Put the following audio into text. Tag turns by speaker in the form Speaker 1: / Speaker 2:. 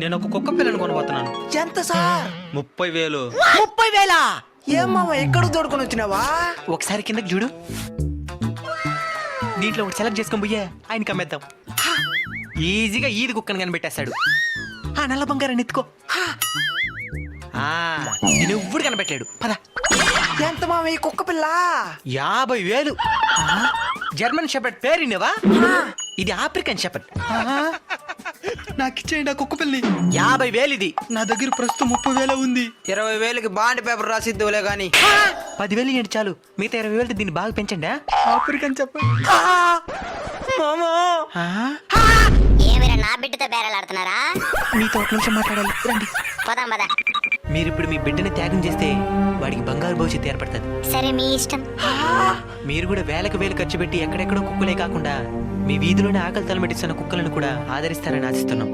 Speaker 1: నేను ఒక కుక్క పిల్లని కొనబోతున్నాను.
Speaker 2: ఎంత సార్?
Speaker 1: 30,000.
Speaker 2: 30,000? ఏం మామ ఎక్కడ దొడుకొని వచ్చినావా?
Speaker 1: ఒకసారి కిందకి చూడు. దీంట్లో ఒకటి సెలెక్ట్ చేసుకొని పోయే ఆయనకి అమ్మేద్దాం. ఈజీగా ఈది కుక్కని కనిపెట్టేస్తాడు. ఆ నల్ల బంగారాన్ని ఎత్తుకో. నేను ఎవ్వడు కనిపెట్టాడు. పద.
Speaker 2: ఎంత మామ ఈ కుక్క పిల్ల?
Speaker 1: 50,000. జర్మన్ షెపర్డ్ పేరునేవా? ఇది ఆఫ్రికన్ షెపర్డ్. నాకు ఇచ్చేయండి ఆ కుక్క పిల్లని. 50,000 ఇది. నా దగ్గర ప్రస్తుతం 30,000 ఉంది.
Speaker 2: 20,000కి బాండ్ పేపర్ రాసిద్దులే గాని.
Speaker 1: 10,000 ఏంటి చాలు. మిగతా 20,000 దీన్ని బాగా పెంచండి. ఆఫ్రికన్ చెప్పండి.
Speaker 3: ఏమైనా నా బిడ్డతో బేరాలాడుతున్నారా?
Speaker 1: మీతో ఒక నిమిషం మాట్లాడాలి, రండి.
Speaker 3: పోదాం పద.
Speaker 1: మీరు ఇప్పుడు మీ బిడ్డని త్యాగం చేస్తే వాడికి బంగారు భవిష్యత్తు ఏర్పడుతుంది.
Speaker 3: సరే మీ ఇష్టం.
Speaker 1: మీరు కూడా వేలకు వేలు ఖర్చు పెట్టి ఎక్కడెక్కడో కుక్కలే కాకుండా మీ వీధిలోనే ఆకలి తలమెట్టిస్తున్న కుక్కలను కూడా ఆదరిస్తారని ఆశిస్తున్నాం.